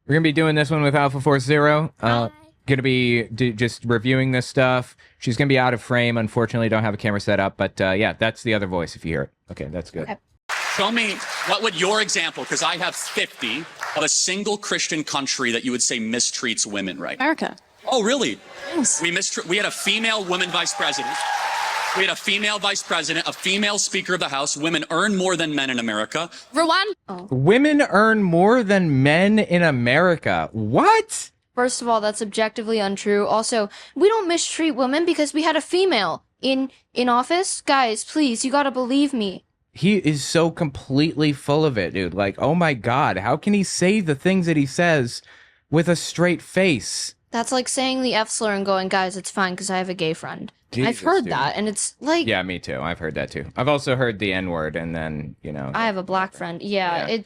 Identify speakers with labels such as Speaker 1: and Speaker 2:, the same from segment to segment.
Speaker 1: We're going to be doing this one with Alpha Force Zero.
Speaker 2: Hi.
Speaker 1: Going to be just reviewing this stuff. She's going to be out of frame. Unfortunately, don't have a camera set up. But yeah, that's the other voice if you hear it. Okay, that's good.
Speaker 2: Okay.
Speaker 3: Show me, what would your example, because I have 50, of a single Christian country that you would say mistreats women right now.
Speaker 2: America.
Speaker 3: Oh, really?
Speaker 2: Yes.
Speaker 3: We had a female woman vice president. We had a female vice president, a female speaker of the House. Women earn more than men in America.
Speaker 2: Rwanda. Oh.
Speaker 1: Women earn more than men in America. What?
Speaker 4: First of all, that's objectively untrue. Also, we don't mistreat women because we had a female in office. Guys, please, you gotta believe me.
Speaker 1: He is so completely full of it, dude. Like, oh my God, how can he say the things that he says with a straight face?
Speaker 4: That's like saying the F slur and going, guys, it's fine because I have a gay friend.
Speaker 1: Jesus,
Speaker 4: I've heard
Speaker 1: dude.
Speaker 4: that, and it's like...
Speaker 1: Yeah, me too. I've heard that too. I've also heard the N-word, and then, you know...
Speaker 4: I have a black friend. Yeah,
Speaker 1: Yeah.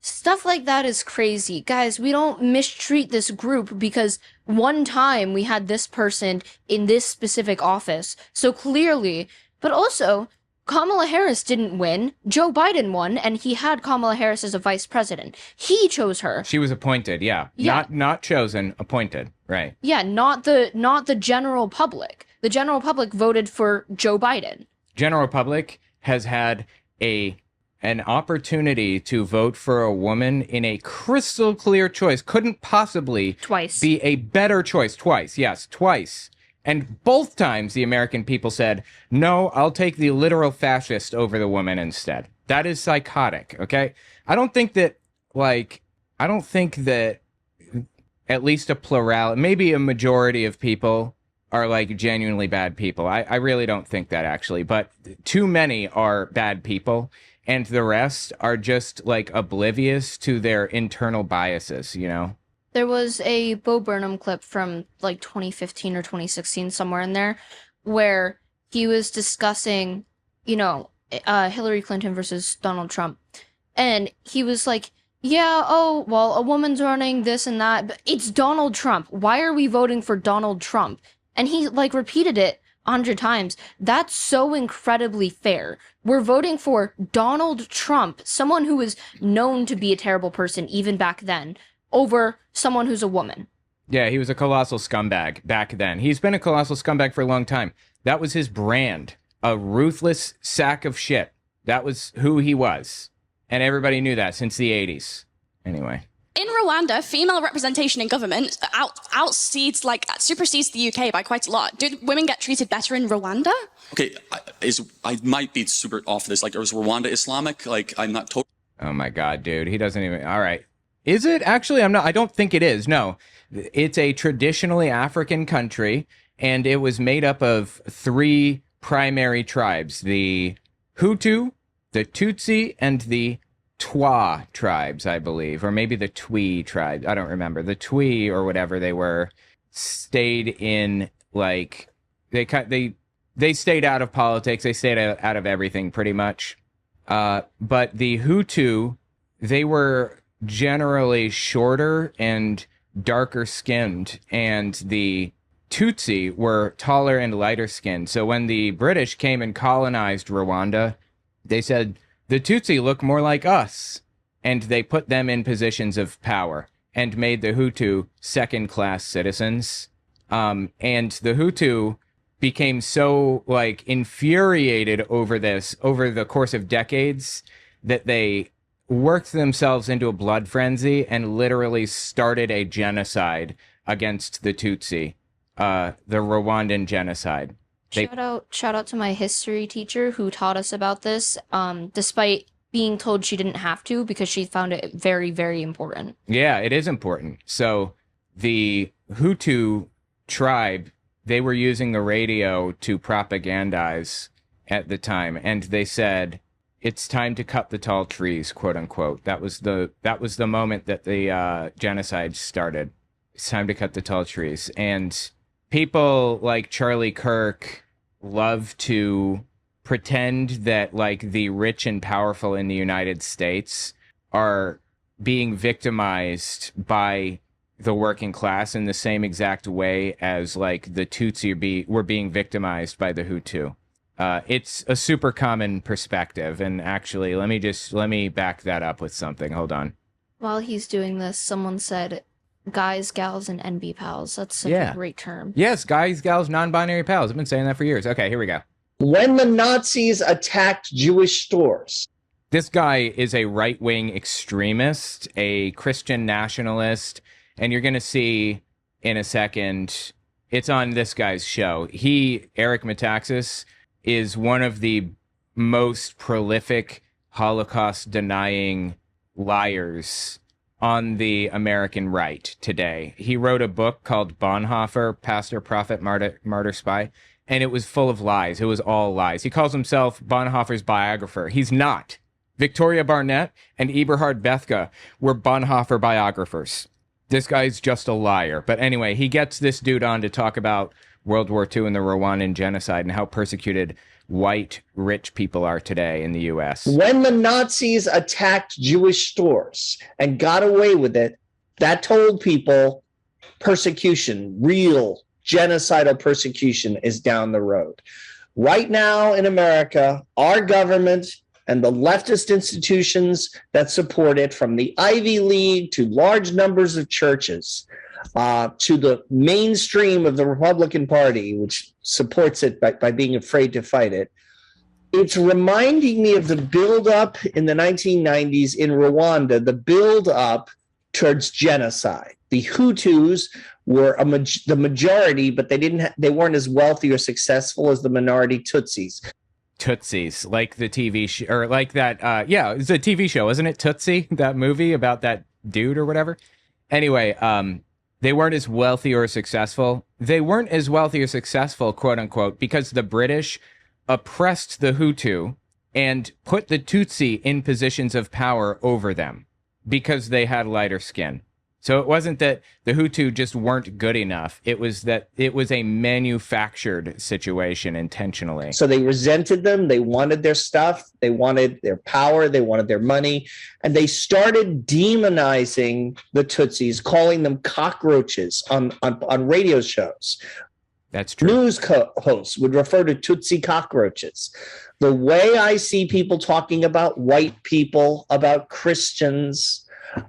Speaker 4: stuff like that is crazy. Guys, we don't mistreat this group because one time we had this person in this specific office. So clearly, but also, Kamala Harris didn't win. Joe Biden won, and he had Kamala Harris as a vice president. He chose her.
Speaker 1: She was appointed, yeah.
Speaker 4: Yeah.
Speaker 1: Not chosen, appointed, right.
Speaker 4: Yeah, not the general public. The general public voted for Joe Biden.
Speaker 1: General public has had an opportunity to vote for a woman in a crystal clear choice. Couldn't possibly
Speaker 4: Twice.
Speaker 1: be a better choice. Twice, yes, twice. And both times the American people said, no, I'll take the literal fascist over the woman instead. That is psychotic, okay? I don't think that at least a plurality, maybe a majority of people are like genuinely bad people. I really don't think that actually, but too many are bad people. And the rest are just, like, oblivious to their internal biases, you know?
Speaker 4: There was a Bo Burnham clip from, like, 2015 or 2016, somewhere in there, where he was discussing, you know, Hillary Clinton versus Donald Trump. And he was like, yeah, oh, well, a woman's running this and that, but it's Donald Trump. Why are we voting for Donald Trump? And he, like, repeated it 100 times. That's so incredibly fair. We're voting for Donald Trump, someone who was known to be a terrible person even back then, over someone who's a woman.
Speaker 1: Yeah, he was a colossal scumbag back then. He's been a colossal scumbag for a long time. That was his brand, a ruthless sack of shit. That was who he was. And everybody knew that since the 80s. Anyway.
Speaker 2: In Rwanda, female representation in government supersedes the UK by quite a lot. Did women get treated better in Rwanda?
Speaker 3: Okay, I might be super off this. Like, is Rwanda Islamic? Like, I'm not totally...
Speaker 1: Oh my God, dude. He doesn't even... All right. Is it? Actually, I don't think it is. No. It's a traditionally African country, and it was made up of 3 primary tribes. The Hutu, the Tutsi, and the Twa tribes, I believe, or maybe the Twi tribe. I don't remember. The Twi or whatever they were stayed in, like, they stayed out of politics. They stayed out of everything pretty much. But the Hutu, they were generally shorter and darker skinned, and the Tutsi were taller and lighter skinned. So when the British came and colonized Rwanda, they said, the Tutsi look more like us, and they put them in positions of power and made the Hutu second-class citizens. And the Hutu became so, like, infuriated over this over the course of decades that they worked themselves into a blood frenzy and literally started a genocide against the Tutsi, the Rwandan genocide.
Speaker 4: Shout out to my history teacher who taught us about this, despite being told she didn't have to because she found it very, very important.
Speaker 1: Yeah, it is important. So the Hutu tribe, they were using the radio to propagandize at the time, and they said, it's time to cut the tall trees, quote unquote. That was the moment that the genocide started. It's time to cut the tall trees. And people like Charlie Kirk love to pretend that, like, the rich and powerful in the United States are being victimized by the working class in the same exact way as, like, the Tutsi were being victimized by the Hutu. It's a super common perspective, and actually, let me back that up with something. Hold on.
Speaker 4: While he's doing this, someone said, guys, gals, and NB pals. That's such a great term.
Speaker 1: Yes, guys, gals, non-binary pals. I've been saying that for years. Okay, here we go.
Speaker 5: When the Nazis attacked Jewish stores.
Speaker 1: This guy is a right-wing extremist, a Christian nationalist, and you're going to see in a second, it's on this guy's show. Eric Metaxas, is one of the most prolific Holocaust-denying liars on the American right today. He wrote a book called Bonhoeffer, Pastor, Prophet, Martyr, Spy, and it was full of lies. It was all lies. He calls himself Bonhoeffer's biographer. He's not. Victoria Barnett and Eberhard Bethke were Bonhoeffer biographers. This guy's just a liar. But anyway, he gets this dude on to talk about World War II and the Rwandan genocide and how persecuted white rich people are today in the U.S.
Speaker 5: When the Nazis attacked Jewish stores and got away with it, that told people persecution, real genocidal persecution, is down the road. Right now in America, our government and the leftist institutions that support it, from the Ivy League to large numbers of churches, to the mainstream of the Republican Party, which supports it by being afraid to fight it. It's reminding me of the buildup in the 1990s in Rwanda, the buildup towards genocide. The Hutus were the majority, but they weren't as wealthy or successful as the minority Tutsis.
Speaker 1: Tootsies, like the TV show, or like that, it's a TV show, isn't it? Tootsie, that movie about that dude or whatever. Anyway, they weren't as wealthy or successful. They weren't as wealthy or successful, quote unquote, because the British oppressed the Hutu and put the Tutsi in positions of power over them because they had lighter skin. So it wasn't that the Hutu just weren't good enough. It was that it was a manufactured situation intentionally.
Speaker 5: So they resented them. They wanted their stuff. They wanted their power. They wanted their money. And they started demonizing the Tutsis, calling them cockroaches on radio shows.
Speaker 1: That's true.
Speaker 5: News hosts would refer to Tutsi cockroaches. The way I see people talking about white people, about Christians,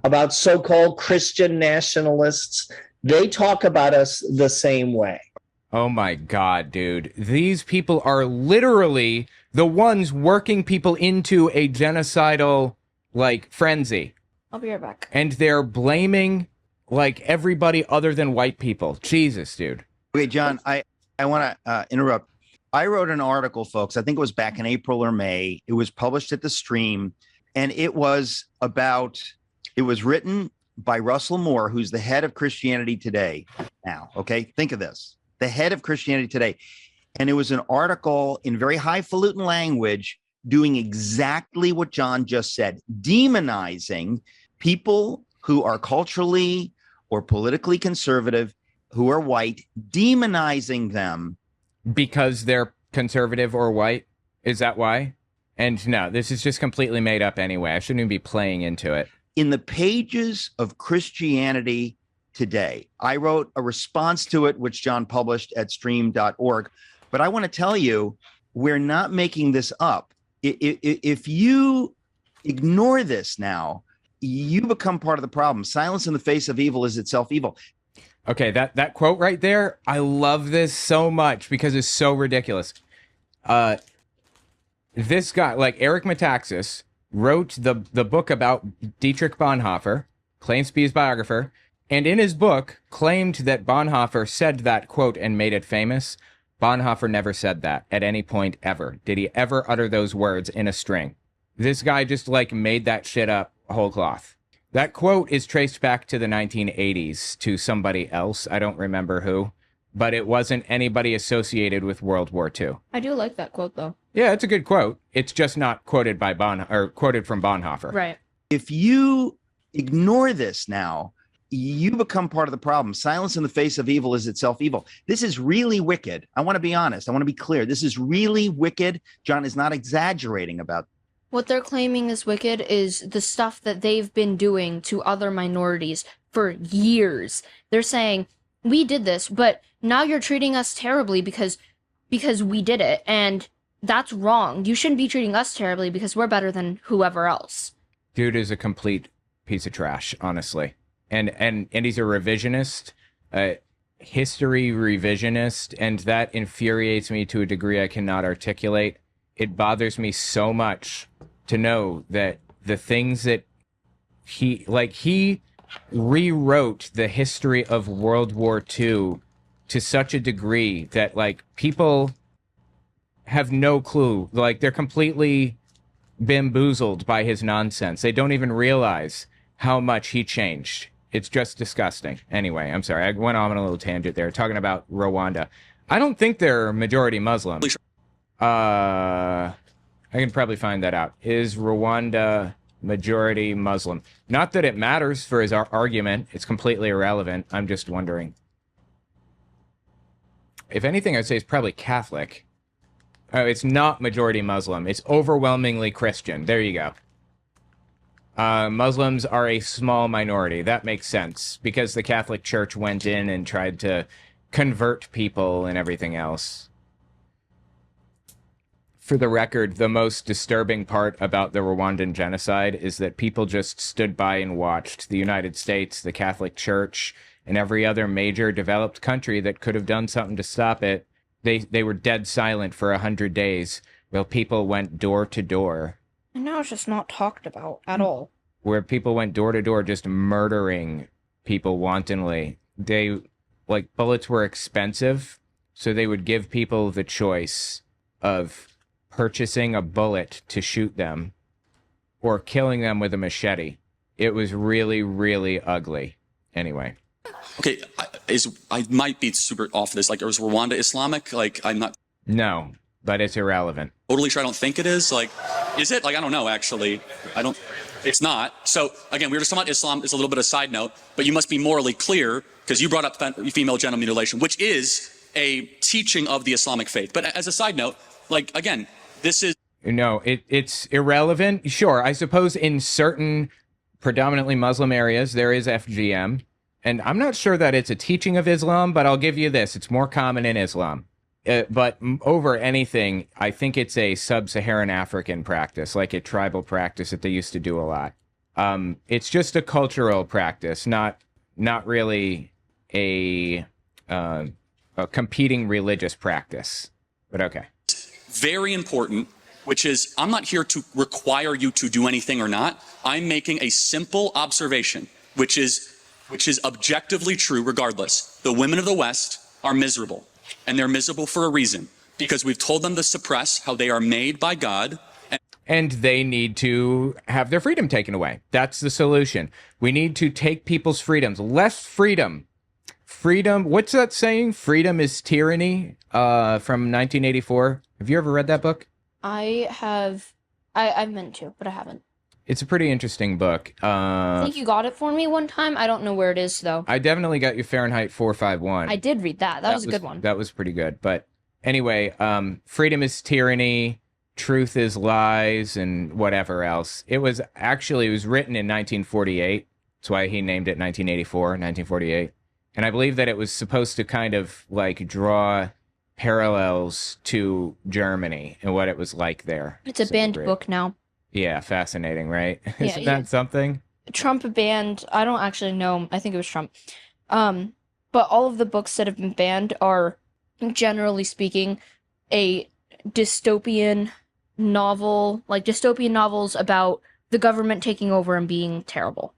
Speaker 5: about so-called Christian nationalists, they talk about us the same way.
Speaker 1: Oh my God, dude. These people are literally the ones working people into a genocidal, frenzy.
Speaker 4: I'll be right back.
Speaker 1: And they're blaming, everybody other than white people. Jesus, dude.
Speaker 6: Okay, John, I want to interrupt. I wrote an article, folks. I think it was back in April or May. It was published at the Stream, and it was written by Russell Moore, who's the head of Christianity Today now. Okay, think of this. The head of Christianity Today. And it was an article in very highfalutin language doing exactly what John just said, demonizing people who are culturally or politically conservative, who are white, demonizing them.
Speaker 1: Because they're conservative or white? Is that why? And no, this is just completely made up anyway. I shouldn't even be playing into it.
Speaker 6: In the pages of Christianity Today, I wrote a response to it, which John published at stream.org. But I want to tell you, we're not making this up. If you ignore this now, you become part of the problem. Silence in the face of evil is itself evil.
Speaker 1: Okay, that quote right there, I love this so much because it's so ridiculous. This guy, Eric Metaxas, wrote the book about Dietrich Bonhoeffer, claims to be his biographer, and in his book claimed that Bonhoeffer said that quote and made it famous. Bonhoeffer never said that at any point ever. Did he ever utter those words in a string? This guy just made that shit up whole cloth. That quote is traced back to the 1980s to somebody else. I don't remember who, but it wasn't anybody associated with World War II.
Speaker 4: I do like that quote, though.
Speaker 1: Yeah, it's a good quote. It's just not quoted by quoted from Bonhoeffer.
Speaker 4: Right.
Speaker 6: If you ignore this now, you become part of the problem. Silence in the face of evil is itself evil. This is really wicked. I want to be honest. I want to be clear. This is really wicked. John is not exaggerating about.
Speaker 4: What they're claiming is wicked is the stuff that they've been doing to other minorities for years. They're saying, we did this, but now you're treating us terribly because we did it. And that's wrong. You shouldn't be treating us terribly because we're better than whoever else.
Speaker 1: Dude is a complete piece of trash, honestly. And he's a revisionist, history revisionist, and that infuriates me to a degree I cannot articulate. It bothers me so much to know that the things that he rewrote the history of World War II to such a degree that like people have no clue. Like they're completely bamboozled by his nonsense. They don't even realize how much he changed. It's just disgusting. Anyway, I'm sorry. I went on a little tangent there talking about Rwanda. I don't think they're majority Muslim. I can probably find that out. Is Rwanda majority Muslim? Not that it matters for his argument. It's completely irrelevant. I'm just wondering. If anything, I'd say it's probably Catholic. Oh, it's not majority Muslim. It's overwhelmingly Christian. There you go. Muslims are a small minority. That makes sense because the Catholic Church went in and tried to convert people and everything else. For the record, the most disturbing part about the Rwandan genocide is that people just stood by and watched. The United States, the Catholic Church, and every other major developed country that could have done something to stop it. They were dead silent for 100 days while people went door to door.
Speaker 4: And now it's just not talked about at all.
Speaker 1: Where people went door to door just murdering people wantonly. Like, bullets were expensive, so they would give people the choice of purchasing a bullet to shoot them or killing them with a machete. It was really, really ugly. Anyway.
Speaker 3: Okay, I might be super off this. Like, is Rwanda Islamic? Like, I'm not
Speaker 1: No, but it's irrelevant.
Speaker 3: totally sure. I don't think it is. Like, is it? Like, I don't know, actually. It's not. So, again, we were just talking about Islam. It's a little bit of a side note, but you must be morally clear because you brought up female genital mutilation, which is a teaching of the Islamic faith. But as a side note, like, again, this is...
Speaker 1: No, it's irrelevant. Sure, I suppose in certain predominantly Muslim areas, there is FGM. And I'm not sure that it's a teaching of Islam, but I'll give you this. It's more common in Islam. But over anything, I think it's a sub-Saharan African practice, like a tribal practice that they used to do a lot. It's just a cultural practice, not really a competing religious practice. But okay.
Speaker 3: Very important, which is I'm not here to require you to do anything or not. I'm making a simple observation, which is objectively true regardless. The women of the West are miserable, and they're miserable for a reason, because we've told them to suppress how they are made by God.
Speaker 1: And they need to have their freedom taken away. That's the solution. We need to take people's freedoms. Less freedom. Freedom, what's that saying? Freedom is tyranny, from 1984. Have you ever read that book?
Speaker 4: I have. I meant to, but I haven't.
Speaker 1: It's a pretty interesting book.
Speaker 4: I think you got it for me one time. I don't know where it is, though.
Speaker 1: I definitely got you Fahrenheit 451.
Speaker 4: I did read that. That was a good one.
Speaker 1: That was pretty good. But anyway, freedom is tyranny, truth is lies, and whatever else. It was written in 1948. That's why he named it 1984, 1948. And I believe that it was supposed to kind of like draw parallels to Germany and what it was like there.
Speaker 4: It's a banned book now.
Speaker 1: Yeah, fascinating, right?
Speaker 4: Yeah,
Speaker 1: Isn't that something?
Speaker 4: Trump banned, I don't actually know, I think it was Trump. But all of the books that have been banned are, generally speaking, a dystopian novel, like dystopian novels about the government taking over and being terrible.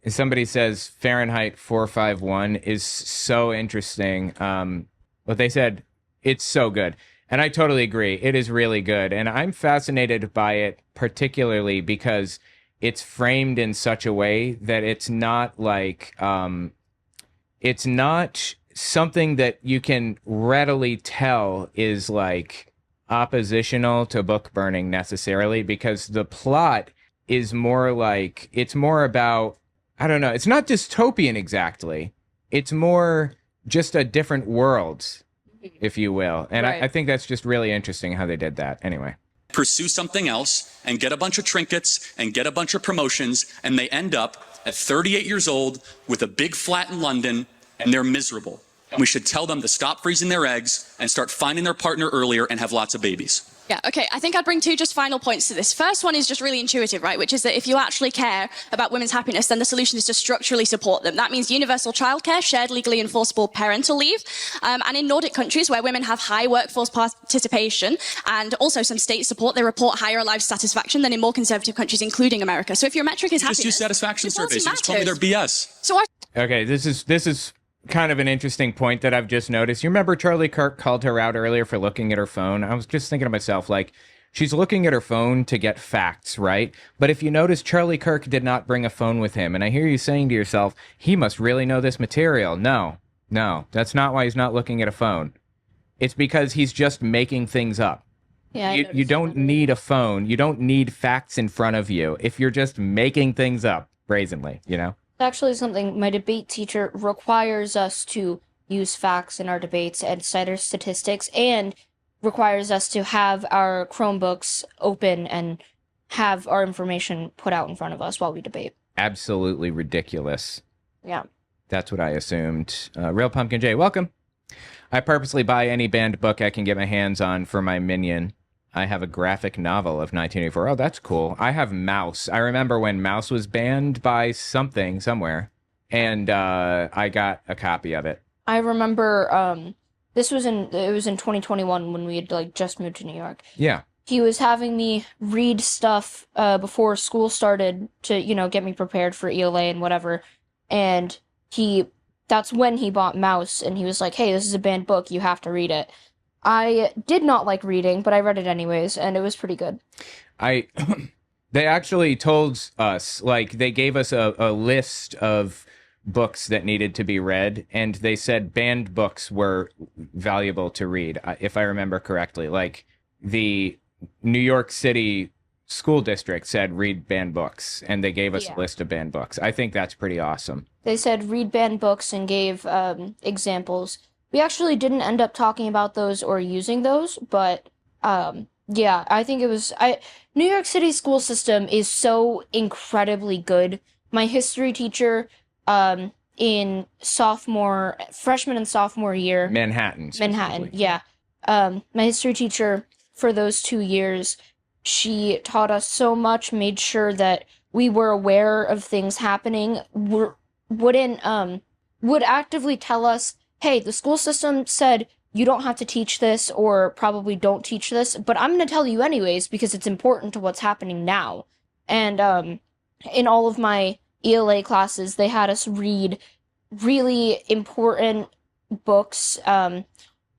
Speaker 1: Somebody says Fahrenheit 451 is so interesting. But they said it's so good. And I totally agree. It is really good. And I'm fascinated by it, particularly because it's framed in such a way that it's not like, it's not something that you can readily tell is like oppositional to book burning necessarily, because the plot is more like, it's more about, I don't know, it's not dystopian exactly. It's more just a different world, if you will. And
Speaker 4: right.
Speaker 1: I think that's just really interesting how they did that. Anyway.
Speaker 3: Pursue something else and get a bunch of trinkets and get a bunch of promotions, and they end up at 38 years old with a big flat in London, and they're miserable. And we should tell them to stop freezing their eggs and start finding their partner earlier and have lots of babies.
Speaker 2: Yeah, okay. I think I'd bring two just final points to this. First one is just really intuitive, right? Which is that if you actually care about women's happiness, then the solution is to structurally support them. That means universal childcare, shared legally enforceable parental leave. And in Nordic countries where women have high workforce participation and also some state support, they report higher life satisfaction than in more conservative countries, including America. So if your metric is happiness,
Speaker 3: Just use satisfaction
Speaker 2: equality
Speaker 3: surveys. You just told me they're BS.
Speaker 2: So our
Speaker 1: Okay, this is kind of an interesting point that I've just noticed. You remember Charlie Kirk called her out earlier for looking at her phone? I was just thinking to myself, like, she's looking at her phone to get facts, right? But if you notice, Charlie Kirk did not bring a phone with him. And I hear you saying to yourself, he must really know this material. No, that's not why he's not looking at a phone. It's because he's just making things up.
Speaker 4: Yeah,
Speaker 1: You don't need a phone. You don't need facts in front of you if you're just making things up brazenly, you know?
Speaker 4: Actually something my debate teacher requires us to use facts in our debates and cite our statistics, and requires us to have our Chromebooks open and have our information put out in front of us while we debate.
Speaker 1: Absolutely ridiculous.
Speaker 4: Yeah.
Speaker 1: That's what I assumed. Real Pumpkin J, welcome. I purposely buy any banned book I can get my hands on for my minion. I have a graphic novel of 1984. Oh, that's cool. I have Mouse. I remember when Mouse was banned by something somewhere, and I got a copy of it.
Speaker 4: I remember it was in 2021 when we had like just moved to New York.
Speaker 1: Yeah.
Speaker 4: He was having me read stuff before school started to, get me prepared for ELA and whatever. And that's when he bought Mouse, and he was like, "Hey, this is a banned book. You have to read it." I did not like reading, but I read it anyways, and it was pretty good.
Speaker 1: They actually told us, like, they gave us a list of books that needed to be read, and they said banned books were valuable to read, if I remember correctly. Like, the New York City school district said read banned books, and they gave us a list of banned books. I think that's pretty awesome.
Speaker 4: They said read banned books and gave examples. We actually didn't end up talking about those or using those, but yeah, I think it was... New York City school system is so incredibly good. My history teacher in freshman and sophomore year...
Speaker 1: Manhattan,
Speaker 4: yeah. My history teacher for those 2 years, she taught us so much, made sure that we were aware of things happening, would actively tell us, "Hey, the school system said you don't have to teach this, or probably don't teach this, but I'm going to tell you anyways because it's important to what's happening now." And in all of my ELA classes, they had us read really important books,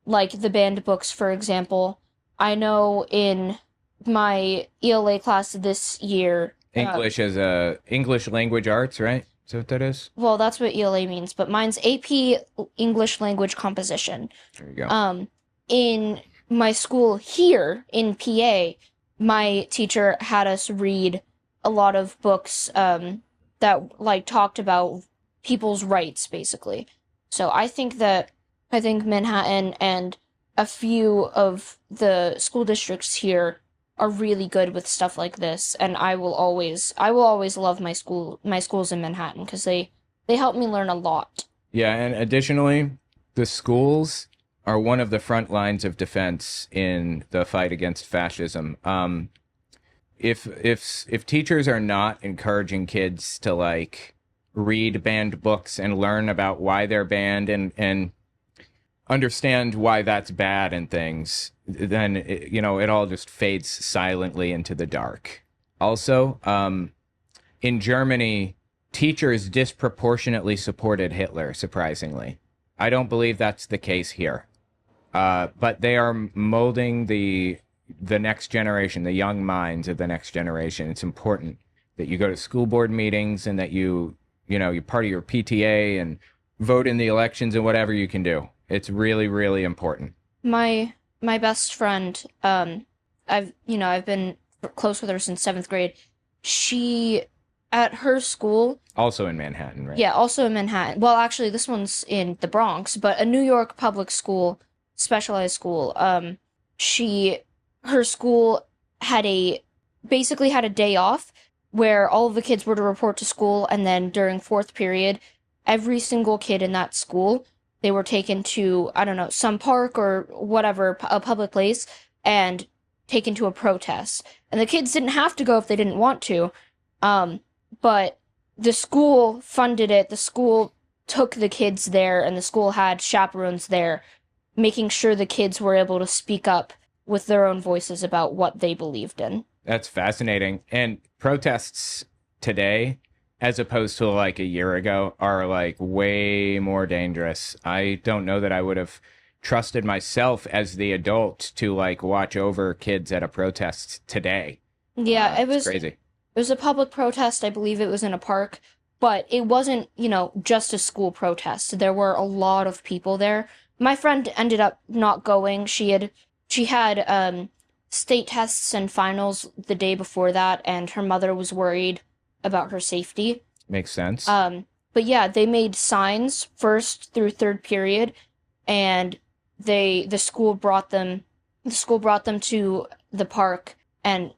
Speaker 4: like the banned books, for example. I know in my ELA class this year...
Speaker 1: English as a English language arts, right? Is that what that is?
Speaker 4: Well, that's what ELA means, but mine's AP English Language Composition.
Speaker 1: There you go.
Speaker 4: In my school here in PA, my teacher had us read a lot of books that like talked about people's rights, basically. So I think Manhattan and a few of the school districts here are really good with stuff like this, and I will always love my schools in Manhattan because they help me learn a lot.
Speaker 1: Yeah, and additionally, the schools are one of the front lines of defense in the fight against fascism. If teachers are not encouraging kids to like read banned books and learn about why they're banned and understand why that's bad and things, then it all just fades silently into the dark. Also, in Germany, teachers disproportionately supported Hitler, surprisingly. I don't believe that's the case here. But they are molding the next generation, the young minds of the next generation. It's important that you go to school board meetings and that you're part of your PTA and vote in the elections and whatever you can do. It's really, really important.
Speaker 4: My best friend, I've been close with her since 7th grade. She, at her school...
Speaker 1: Also in Manhattan, right?
Speaker 4: Yeah, also in Manhattan. Well, actually, this one's in the Bronx, but a New York public school, specialized school. Her school basically had a day off where all of the kids were to report to school, and then during 4th period, every single kid in that school... They were taken to, I don't know, some park or whatever, a public place, and taken to a protest. And the kids didn't have to go if they didn't want to. But the school funded it. The school took the kids there, and the school had chaperones there, making sure the kids were able to speak up with their own voices about what they believed in.
Speaker 1: That's fascinating. And protests today, as opposed to like a year ago, are like way more dangerous. I don't know that I would have trusted myself as the adult to like watch over kids at a protest today.
Speaker 4: Yeah, it was
Speaker 1: crazy.
Speaker 4: It was a public protest. I believe it was in a park, but it wasn't, just a school protest. There were a lot of people there. My friend ended up not going. She had state tests and finals the day before that, and her mother was worried about her safety.
Speaker 1: Makes sense.
Speaker 4: But yeah, they made signs first through third period, and the school brought them to the park, and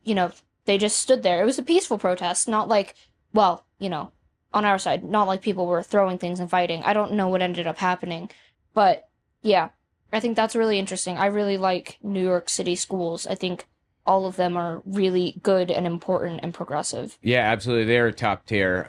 Speaker 4: they just stood there. It was a peaceful protest, not like, on our side, not like people were throwing things and fighting. I don't know what ended up happening, but yeah, I think that's really interesting. I really like New York City schools. I think all of them are really good and important and progressive.
Speaker 1: Yeah, absolutely. They're top tier.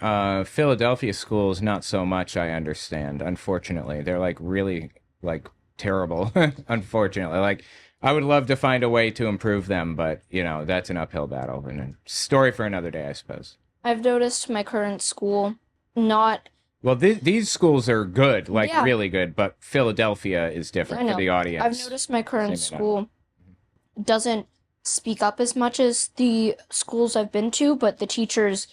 Speaker 1: Philadelphia schools, not so much, I understand, unfortunately. They're like really like terrible, unfortunately. Like, I would love to find a way to improve them, but that's an uphill battle and a story for another day, I suppose.
Speaker 4: I've noticed my current school not...
Speaker 1: Well, these schools are good, like
Speaker 4: Yeah.
Speaker 1: really good, but Philadelphia is different
Speaker 4: I
Speaker 1: for the
Speaker 4: know.
Speaker 1: audience.
Speaker 4: I've noticed my current
Speaker 1: Same
Speaker 4: school doesn't speak up as much as the schools I've been to, but the teachers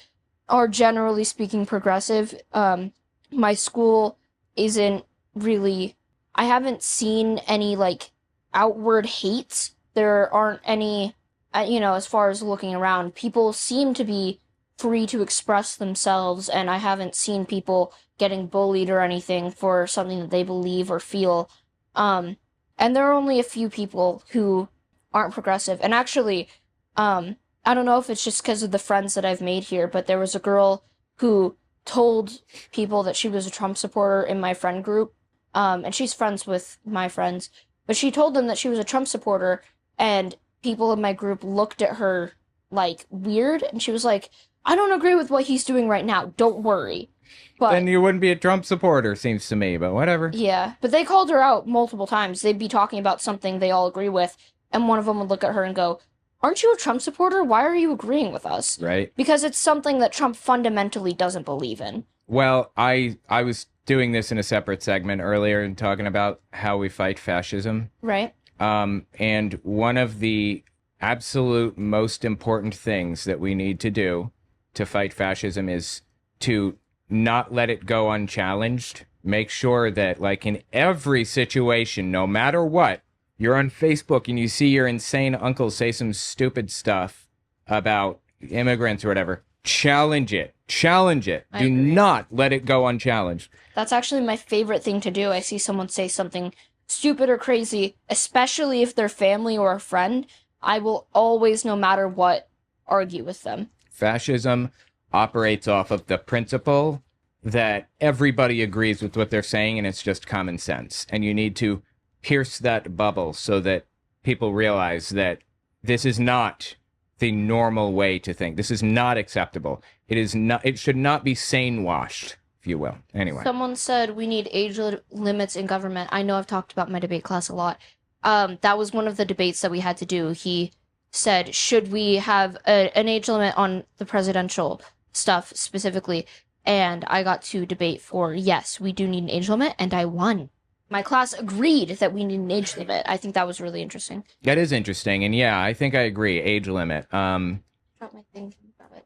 Speaker 4: are generally speaking progressive. My school isn't really... I haven't seen any, like, outward hate. There aren't any, as far as looking around, people seem to be free to express themselves, and I haven't seen people getting bullied or anything for something that they believe or feel. And there are only a few people who aren't progressive. And actually, I don't know if it's just because of the friends that I've made here, but there was a girl who told people that she was a Trump supporter in my friend group, and she's friends with my friends, but she told them that she was a Trump supporter, and people in my group looked at her like weird, and she was like, I don't agree with what he's doing right now, don't worry. But
Speaker 1: Then you wouldn't be a Trump supporter, seems to me, but whatever.
Speaker 4: yeah, but they called her out multiple times. They'd be talking about something they all agree with, and one of them would look at her and go, aren't you a Trump supporter? Why are you agreeing with us?
Speaker 1: Right.
Speaker 4: Because it's something that Trump fundamentally doesn't believe in.
Speaker 1: Well, I was doing this in a separate segment earlier and talking about how we fight fascism.
Speaker 4: Right?
Speaker 1: And one of the absolute most important things that we need to do to fight fascism is to not let it go unchallenged. Make sure that, like, in every situation, no matter what, you're on Facebook and you see your insane uncle say some stupid stuff about immigrants or whatever. Challenge it. Challenge it.
Speaker 4: I
Speaker 1: Do
Speaker 4: agree.
Speaker 1: not let it go unchallenged.
Speaker 4: That's actually my favorite thing to do. I see someone say something stupid or crazy, especially if they're family or a friend. I will always, no matter what, argue with them.
Speaker 1: Fascism operates off of the principle that everybody agrees with what they're saying and it's just common sense. And you need to pierce that bubble so that people realize that this is not the normal way to think. This is not acceptable. It should not be sane washed, if you will. Anyway.
Speaker 4: Someone said we need age limits in government. I know I've talked about my debate class a lot. That was one of the debates that we had to do. He said, should we have an age limit on the presidential stuff specifically? And I got to debate for, yes, we do need an age limit, and I won. My class agreed that we need an age limit. I think that was really interesting.
Speaker 1: That is interesting. And yeah, I think I agree. Age limit.
Speaker 4: Drop my thing. Grab it.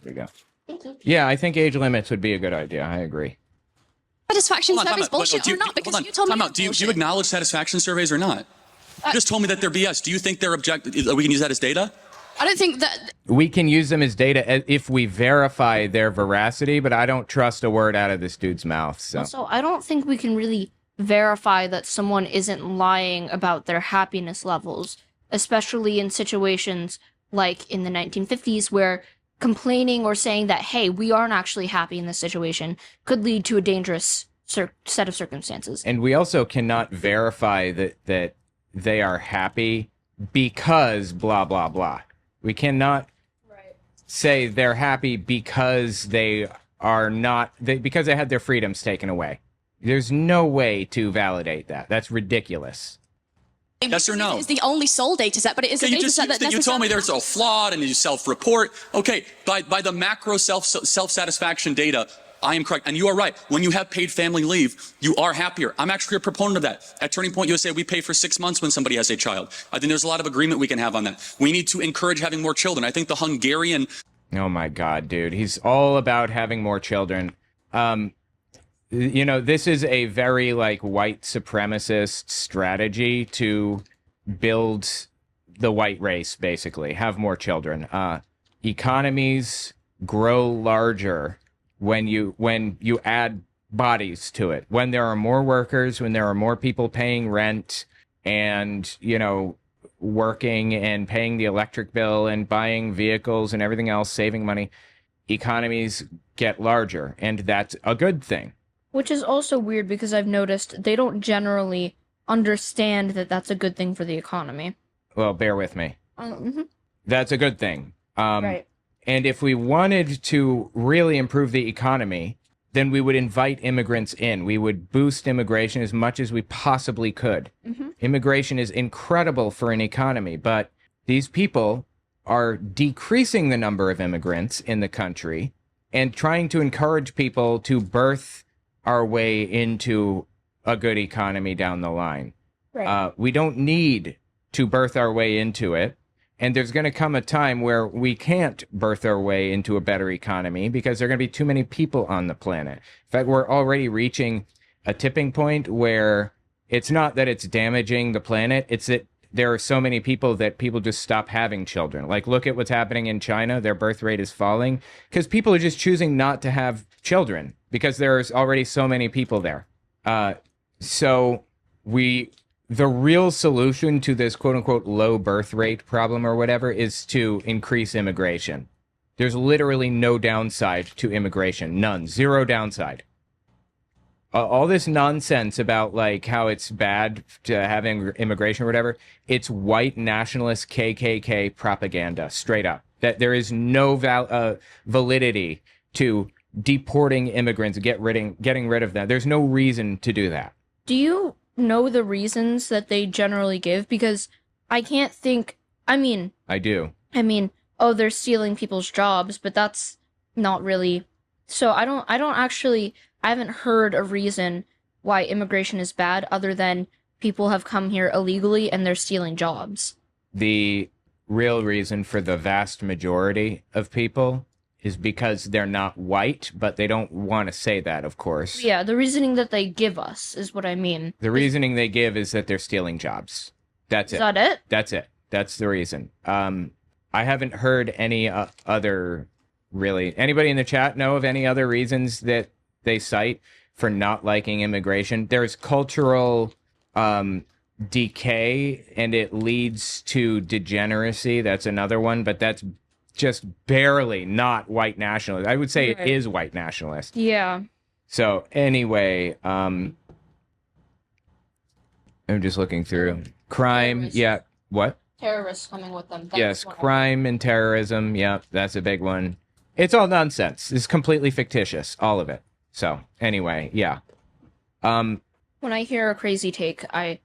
Speaker 1: There you go.
Speaker 4: Thank you.
Speaker 1: Yeah, I think age limits would be a good idea. I agree.
Speaker 2: Satisfaction
Speaker 3: Hold on,
Speaker 2: surveys
Speaker 3: time out.
Speaker 2: bullshit
Speaker 3: Do
Speaker 2: or not? Because
Speaker 3: hold on,
Speaker 2: you told me
Speaker 3: time
Speaker 2: they're
Speaker 3: out. Do you
Speaker 2: bullshit.
Speaker 3: acknowledge satisfaction surveys or not? You just told me that they're BS. Do you think they're objective? We can use that as data?
Speaker 2: I don't think that...
Speaker 1: We can use them as data if we verify their veracity, but I don't trust a word out of this dude's mouth. So
Speaker 4: Also, I don't think we can really verify that someone isn't lying about their happiness levels, especially in situations like in the 1950s where complaining or saying that, hey, we aren't actually happy in this situation could lead to a dangerous set of circumstances.
Speaker 1: And we also cannot verify that they are happy because blah, blah, blah. We cannot say they're happy because they are not, because they had their freedoms taken away. There's no way to validate that. That's ridiculous.
Speaker 3: Yes or no?
Speaker 2: It's the only sole data set, but it is a
Speaker 3: Okay,
Speaker 2: data set that
Speaker 3: you told me there's a flawed and you self-report. Okay, by the macro self-satisfaction data, I am correct. And you are right. When you have paid family leave, you are happier. I'm actually a proponent of that. At Turning Point USA, we pay for 6 months when somebody has a child. I think there's a lot of agreement we can have on that. We need to encourage having more children. I think the Hungarian...
Speaker 1: Oh my God, dude. He's all about having more children. You know, this is a very like white supremacist strategy to build the white race, basically, have more children. Economies grow larger when you add bodies to it. When there are more workers, when there are more people paying rent and, you know, working and paying the electric bill and buying vehicles and everything else, saving money, economies get larger, and that's a good thing.
Speaker 4: Which is also weird because I've noticed they don't generally understand that that's a good thing for the economy.
Speaker 1: Well, bear with me. That's a good thing.
Speaker 4: Right.
Speaker 1: And if we wanted to really improve the economy, then we would invite immigrants in. We would boost immigration as much as we possibly could. Immigration is incredible for an economy, but these people are decreasing the number of immigrants in the country and trying to encourage people to birth our way into a good economy down the line.
Speaker 4: Right.
Speaker 1: We don't need to birth our way into it. And there's going to come a time where we can't birth our way into a better economy because there are going to be too many people on the planet. In fact, we're already reaching a tipping point where it's not that it's damaging the planet. It's that there are so many people that people just stop having children. Like, look at what's happening in China. Their birth rate is falling because people are just choosing not to have children because there's already so many people there. So the real solution to this quote unquote low birth rate problem or whatever is to increase immigration. There's literally no downside to immigration. None. Zero downside. All this nonsense about like how it's bad to have immigration or whatever, it's white nationalist KKK propaganda, straight up. That there is no validity to deporting immigrants, getting rid of them. There's no reason to do that.
Speaker 4: Do you know the reasons that they generally give? Because I can't think. I
Speaker 1: do.
Speaker 4: Oh, they're stealing people's jobs, but that's not really. So I haven't heard a reason why immigration is bad other than people have come here illegally and they're stealing jobs.
Speaker 1: The real reason for the vast majority of people is because they're not white, but they don't want to say that, of course.
Speaker 4: Yeah, the reasoning that they give us is what I mean.
Speaker 1: The reasoning they give is that they're stealing jobs. That's it.
Speaker 4: Is that it?
Speaker 1: That's it. That's the reason. I haven't heard any other, really. Anybody in the chat know of any other reasons that they cite for not liking immigration? There's cultural decay, and it leads to degeneracy. That's another one, but that's just barely not white nationalist. I would say it is white nationalist.
Speaker 4: Yeah.
Speaker 1: So anyway, I'm just looking through crime.
Speaker 4: Terrorists.
Speaker 1: Yeah. What?
Speaker 4: Terrorists coming with them.
Speaker 1: Yes. Crime and terrorism. Yeah. That's a big one. It's all nonsense. It's completely fictitious. All of it. So anyway, yeah.
Speaker 4: When I hear a crazy take, I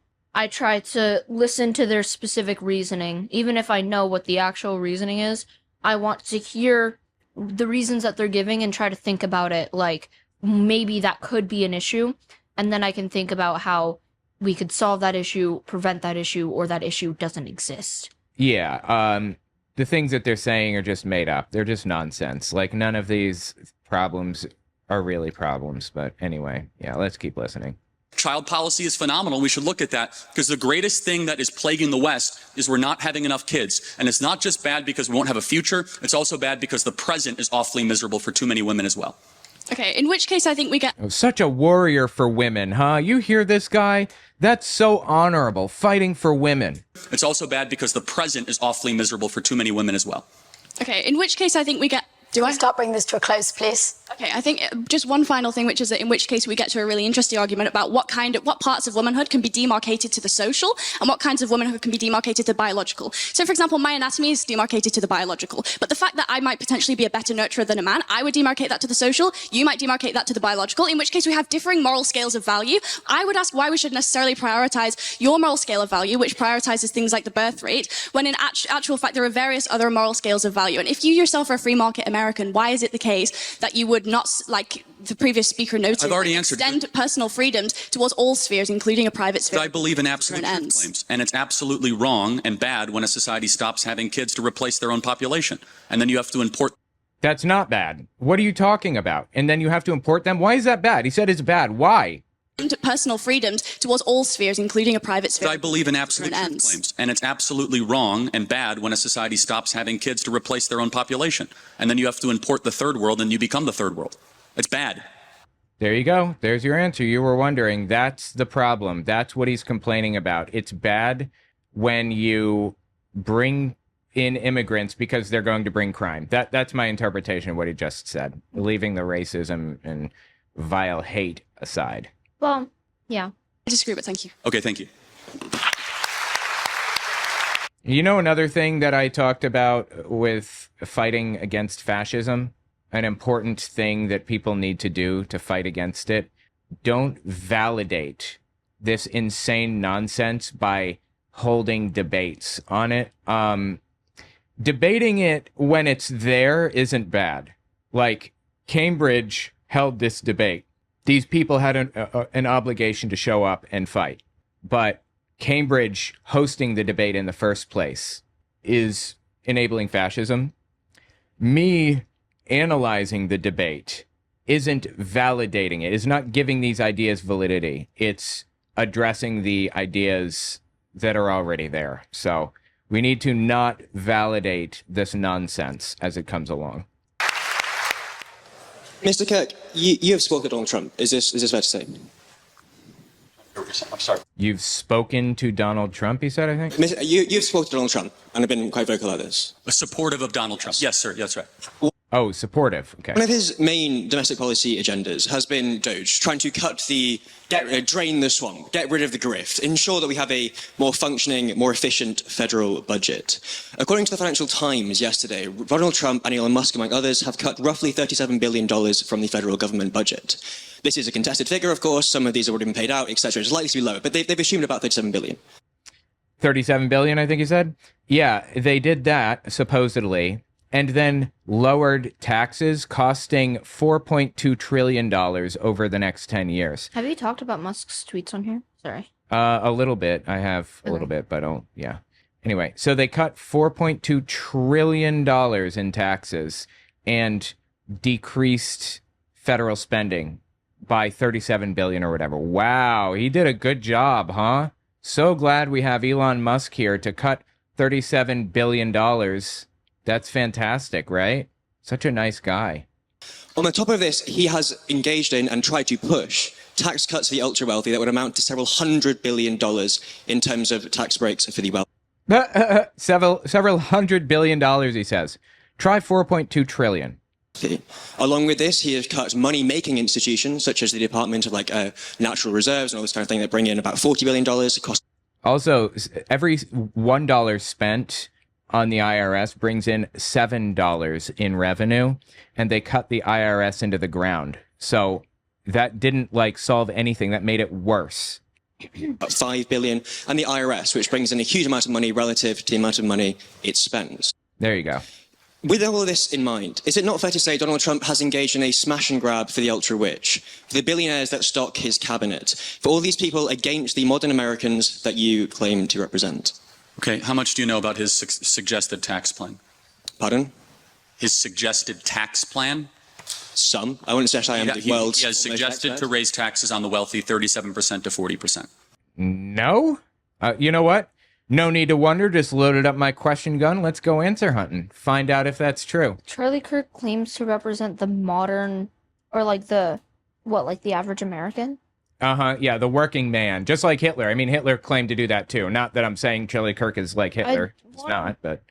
Speaker 4: try to listen to their specific reasoning. Even if I know what the actual reasoning is, I want to hear the reasons that they're giving and try to think about it, like maybe that could be an issue, and then I can think about how we could solve that issue, prevent that issue, or that issue doesn't exist.
Speaker 1: Yeah, the things that they're saying are just made up. They're just nonsense. Like, none of these problems are really problems. But anyway, yeah, let's keep listening.
Speaker 3: Child policy is phenomenal. We should look at that because the greatest thing that is plaguing the West is we're not having enough kids. And it's not just bad because we won't have a future. It's also bad because the present is awfully miserable for too many women as well.
Speaker 2: Okay, in which case I think we get...
Speaker 1: Oh, such a warrior for women, huh? You hear this guy? That's so honorable, fighting for women.
Speaker 3: It's also bad because the present is awfully miserable for too many women as well.
Speaker 2: Okay, in which case I think we get Do I
Speaker 7: start bringing this to a close, please?
Speaker 2: Okay, I think just one final thing, which is that in which case we get to a really interesting argument about what parts of womanhood can be demarcated to the social and what kinds of womanhood can be demarcated to biological. So, for example, my anatomy is demarcated to the biological, but the fact that I might potentially be a better nurturer than a man, I would demarcate that to the social, you might demarcate that to the biological, in which case we have differing moral scales of value. I would ask why we should necessarily prioritize your moral scale of value, which prioritizes things like the birth rate, when in actual fact there are various other moral scales of value. And if you yourself are a free market American, why is it the case that you would not, like the previous speaker noted,
Speaker 3: I've already answered.
Speaker 2: extend personal freedoms towards all spheres, including a private sphere?
Speaker 3: I believe in absolute truth claims, and it's absolutely wrong and bad when a society stops having kids to replace their own population, and then you have to import.
Speaker 1: That's not bad. What are you talking about? And then you have to import them? Why is that bad? He said it's bad. Why?
Speaker 2: Personal freedoms towards all spheres, including a private sphere.
Speaker 3: I believe in absolute truth claims, and it's absolutely wrong and bad when a society stops having kids to replace their own population, and then you have to import the third world, and you become the third world. It's bad.
Speaker 1: There you go. There's your answer. You were wondering. That's the problem. That's what he's complaining about. It's bad when you bring in immigrants because they're going to bring crime. That's my interpretation of what he just said, leaving the racism and vile hate aside.
Speaker 4: Well, yeah.
Speaker 2: I disagree, but thank you.
Speaker 3: Okay, thank you.
Speaker 1: You know, another thing that I talked about with fighting against fascism, an important thing that people need to do to fight against it, don't validate this insane nonsense by holding debates on it. Debating it when it's there isn't bad. Like, Cambridge held this debate. These people had an obligation to show up and fight. But Cambridge hosting the debate in the first place is enabling fascism. Me analyzing the debate isn't validating it. It's not giving these ideas validity. It's addressing the ideas that are already there. So we need to not validate this nonsense as it comes along.
Speaker 8: Mr. Kirk, you have spoken to Donald Trump. Is this fair to say?
Speaker 3: I'm sorry.
Speaker 1: You've spoken to Donald Trump, he said, I think?
Speaker 8: You've spoken to Donald Trump and have been quite vocal about this.
Speaker 3: Supportive of Donald Trump. Yes, sir. That's right.
Speaker 1: Oh, supportive. Okay.
Speaker 8: One of his main domestic policy agendas has been Doge, trying to drain the swamp, get rid of the grift, ensure that we have a more functioning, more efficient federal budget. According to the Financial Times yesterday, Donald Trump and Elon Musk, among others, have cut roughly $37 billion from the federal government budget. This is a contested figure, of course. Some of these have already been paid out, etc. It's likely to be lower, but they've assumed about $37 billion.
Speaker 1: 37 billion, I think he said. Yeah, they did that, supposedly, and then lowered taxes, costing $4.2 trillion over the next 10 years.
Speaker 4: Have you talked about Musk's tweets on here? Sorry.
Speaker 1: A little bit. I have a little bit, but yeah. Anyway, so they cut $4.2 trillion in taxes and decreased federal spending by 37 billion or whatever. Wow, he did a good job, huh? So glad we have Elon Musk here to cut $37 billion. That's fantastic, right? Such a nice guy.
Speaker 8: On the top of this, he has engaged in and tried to push tax cuts for the ultra-wealthy that would amount to several $100 billion in terms of tax breaks for the wealthy.
Speaker 1: Several $100 billion, he says. Try 4.2 trillion.
Speaker 8: Along with this, he has cut money-making institutions such as the Department of Natural Reserves and all this kind of thing that bring in about $40 billion.
Speaker 1: Also, every $1 spent on the IRS brings in $7 in revenue, and they cut the IRS into the ground. So that didn't solve anything. That made it worse.
Speaker 8: $5 billion, and the IRS, which brings in a huge amount of money relative to the amount of money it spends.
Speaker 1: There you go.
Speaker 8: With all of this in mind, is it not fair to say Donald Trump has engaged in a smash and grab for the ultra-rich, for the billionaires that stock his cabinet, for all these people against the modern Americans that you claim to represent?
Speaker 3: Okay, how much do you know about his suggested tax plan?
Speaker 8: Pardon?
Speaker 3: His suggested tax plan?
Speaker 8: Some. I wouldn't say I am the world's...
Speaker 3: He has suggested to raise taxes on the wealthy 37% to 40%.
Speaker 1: No? You know what? No need to wonder. Just loaded up my question gun. Let's go answer hunting. Find out if that's true.
Speaker 4: Charlie Kirk claims to represent the modern, or the average American?
Speaker 1: Uh-huh, yeah, the working man. Just like Hitler. I mean, Hitler claimed to do that too. Not that I'm saying Charlie Kirk is like Hitler. It's not, but...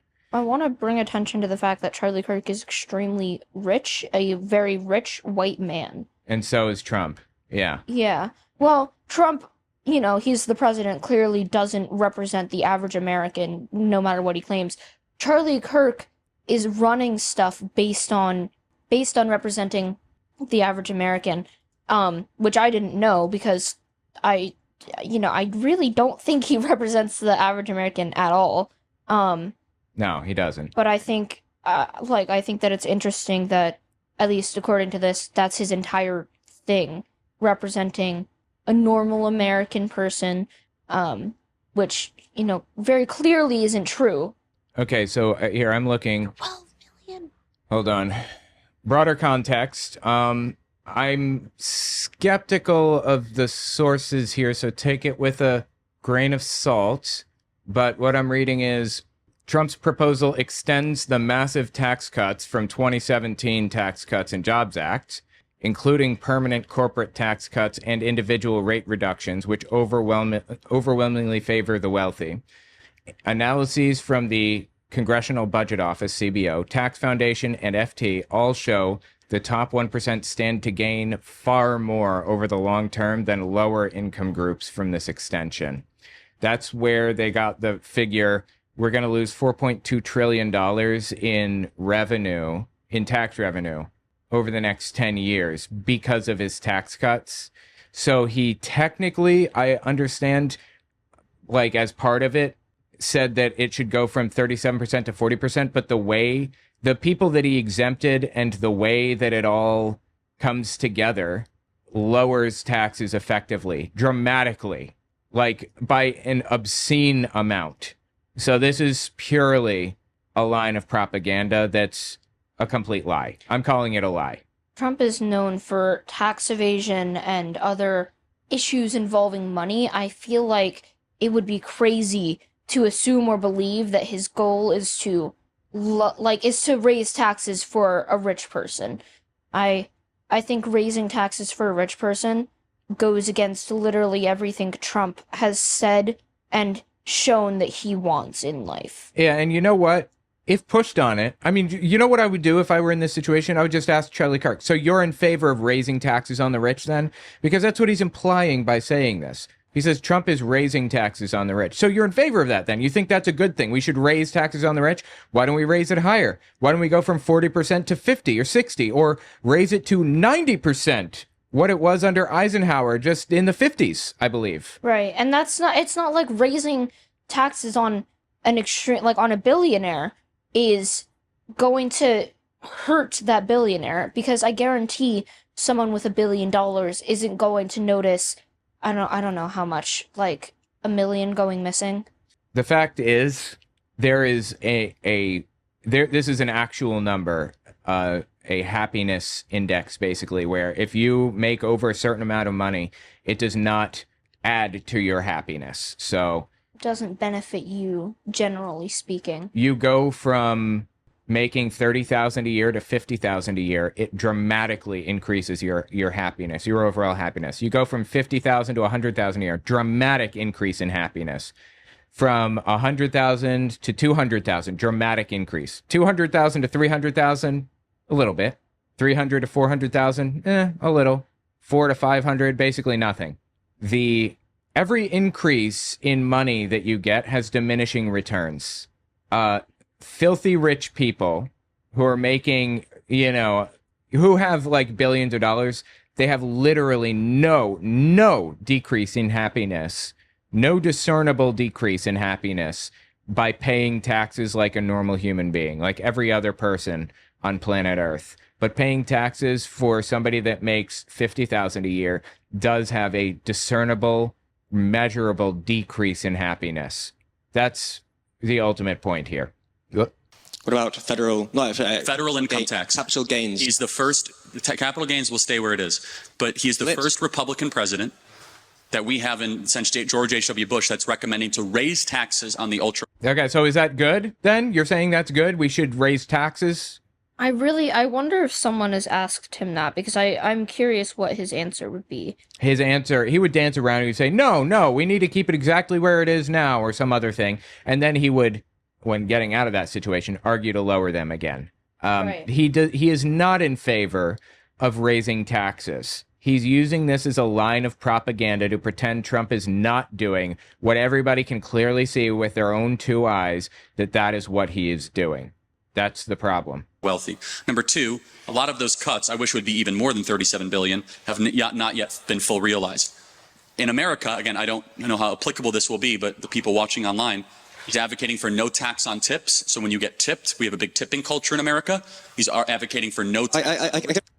Speaker 4: want to bring attention to the fact that Charlie Kirk is extremely rich, a very rich white man.
Speaker 1: And so is Trump. Yeah.
Speaker 4: Yeah. Well, Trump, he's the president, clearly doesn't represent the average American, no matter what he claims. Charlie Kirk is running stuff based on representing the average American, which I didn't know because I really don't think he represents the average American at all.
Speaker 1: No, he doesn't.
Speaker 4: But I think, I think that it's interesting that, at least according to this, that's his entire thing, representing a normal American person, which, very clearly isn't true.
Speaker 1: Okay, so here I'm looking.
Speaker 4: 12 million.
Speaker 1: Hold on. Broader context. I'm skeptical of the sources here, so take it with a grain of salt. But what I'm reading is Trump's proposal extends the massive tax cuts from 2017 Tax Cuts and Jobs Act, including permanent corporate tax cuts and individual rate reductions, which overwhelmingly favor the wealthy. Analyses from the Congressional Budget Office, CBO, Tax Foundation, and FT all show the top 1% stand to gain far more over the long term than lower income groups from this extension. That's where they got the figure. We're going to lose $4.2 trillion in revenue, in tax revenue, over the next 10 years because of his tax cuts. So he technically, I understand, as part of it, said that it should go from 37% to 40%, but the people that he exempted and the way that it all comes together lowers taxes effectively, dramatically, by an obscene amount. So this is purely a line of propaganda that's a complete lie. I'm calling it a lie.
Speaker 4: Trump is known for tax evasion and other issues involving money. I feel like it would be crazy to assume or believe that his goal is to raise taxes for a rich person. I think raising taxes for a rich person goes against literally everything Trump has said and shown that he wants in life.
Speaker 1: Yeah, and you know what? If pushed on it, I mean, you know what I would do if I were in this situation? I would just ask Charlie Kirk. So you're in favor of raising taxes on the rich then? Because that's what he's implying by saying this. He says Trump is raising taxes on the rich. So you're in favor of that then? You think that's a good thing? We should raise taxes on the rich? Why don't we raise it higher? Why don't we go from 40% to 50 or 60 or raise it to 90%? What it was under Eisenhower just in the 50s, I believe.
Speaker 4: Right. And it's not like raising taxes on an extreme, on a billionaire is going to hurt that billionaire, because I guarantee someone with $1 billion isn't going to notice, I don't know how much, $1 million going missing.
Speaker 1: The fact is, there is this is an actual number, a happiness index, basically, where if you make over a certain amount of money, it does not add to your happiness. So
Speaker 4: doesn't benefit you, generally speaking.
Speaker 1: You go from making $30,000 a year to $50,000 a year, it dramatically increases your happiness, your overall happiness. You go from $50,000 to $100,000 a year, dramatic increase in happiness. From $100,000 to $200,000, dramatic increase. $200,000 to $300,000, a little bit. $300,000 to $400,000, a little. $400,000 to $500,000, basically nothing. Every increase in money that you get has diminishing returns. Filthy rich people who are making, who have billions of dollars, they have literally no decrease in happiness, no discernible decrease in happiness by paying taxes like a normal human being, like every other person on planet Earth. But paying taxes for somebody that makes $50,000 a year does have a discernible, measurable decrease in happiness. That's the ultimate point here.
Speaker 8: What about federal
Speaker 3: income tax?
Speaker 8: Capital gains.
Speaker 3: He's the first. Capital gains will stay where it is, but he's the first Republican president that we have since George H.W. Bush that's recommending to raise taxes on the ultra.
Speaker 1: Okay, so is that good then? You're saying that's good? We should raise taxes?
Speaker 4: I wonder if someone has asked him that, because I'm curious what his answer would be.
Speaker 1: His answer, he would dance around and he'd say, no, we need to keep it exactly where it is now, or some other thing. And then he would when getting out of that situation, argue to lower them again.
Speaker 4: Right.
Speaker 1: He is not in favor of raising taxes. He's using this as a line of propaganda to pretend Trump is not doing what everybody can clearly see with their own two eyes, that is what he is doing. That's the problem.
Speaker 3: Wealthy. Number two, a lot of those cuts, I wish would be even more than 37 billion, have not yet been full realized. In America, again, I don't know how applicable this will be, but the people watching online, he's advocating for no tax on tips. So when you get tipped, we have a big tipping culture in America. He's advocating for no tax.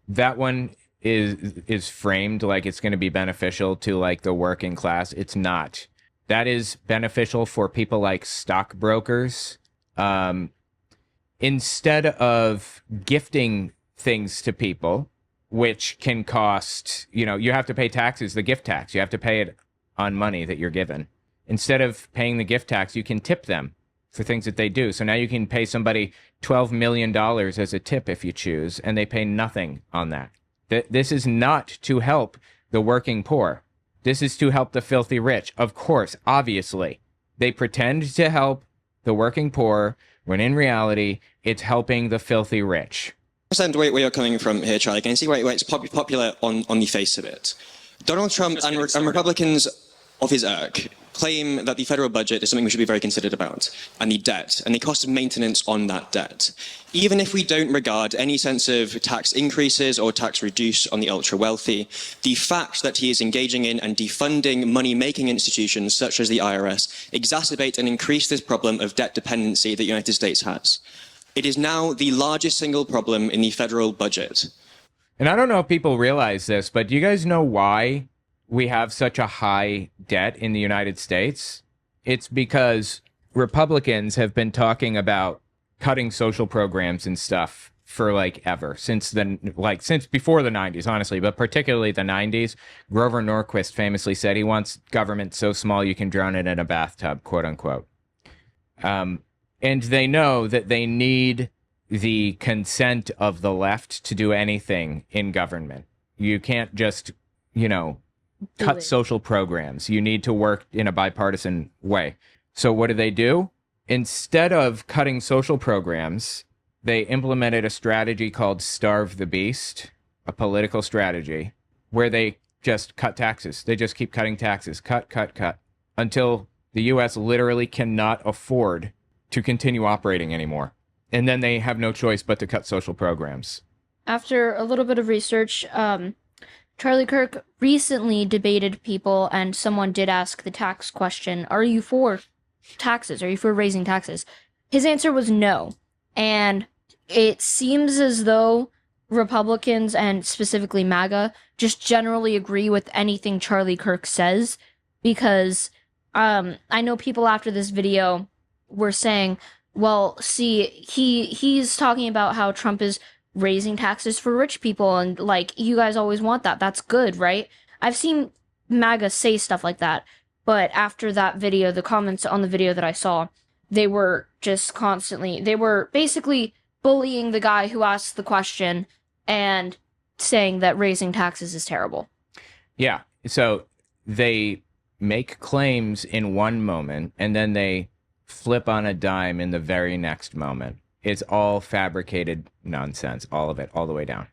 Speaker 1: That one is framed like it's going to be beneficial to like the working class. It's not. That is beneficial for people like stockbrokers. Instead of gifting things to people, which can cost, you have to pay taxes, the gift tax. You have to pay it on money that you're given. Instead of paying the gift tax, you can tip them for things that they do. So now you can pay somebody $12 million as a tip if you choose, and they pay nothing on that. This is not to help the working poor. This is to help the filthy rich. Of course, obviously, they pretend to help the working poor when in reality, it's helping the filthy rich.
Speaker 8: I understand where you're coming from here, Charlie. Can you see why it's popular on the face of it? Donald Trump and Republicans of his ilk claim that the federal budget is something we should be very considered about, and the debt, and the cost of maintenance on that debt. Even if we don't regard any sense of tax increases or tax reduce on the ultra-wealthy, the fact that he is engaging in and defunding money-making institutions such as the IRS exacerbate and increase this problem of debt dependency that the United States has. It is now the largest single problem in the federal budget.
Speaker 1: And I don't know if people realize this, but do you guys know why we have such a high debt in the United States? It's because Republicans have been talking about cutting social programs and stuff for ever, since before the 90s, honestly, but particularly the 90s. Grover Norquist famously said he wants government so small you can drown it in a bathtub, quote unquote. And they know that they need the consent of the left to do anything in government. You can't just, cut social programs. You need to work in a bipartisan way. So what do? Instead of cutting social programs, they implemented a strategy called Starve the Beast, a political strategy, where they just cut taxes. They just keep cutting taxes, cut, until the U.S. literally cannot afford to continue operating anymore. And then they have no choice but to cut social programs.
Speaker 4: After a little bit of research, Charlie Kirk recently debated people, and someone did ask the tax question, are you for taxes? Are you for raising taxes? His answer was no. And it seems as though Republicans, and specifically MAGA, just generally agree with anything Charlie Kirk says, because I know people after this video were saying, well, see, he's talking about how Trump is raising taxes for rich people, and you guys always want that. That's good, right? I've seen MAGA say stuff like that, but after that video, the comments on the video that I saw, they were basically bullying the guy who asked the question and saying that raising taxes is terrible.
Speaker 1: Yeah, so they make claims in one moment, and then they flip on a dime in the very next moment. It's all fabricated nonsense, all of it, all the way down.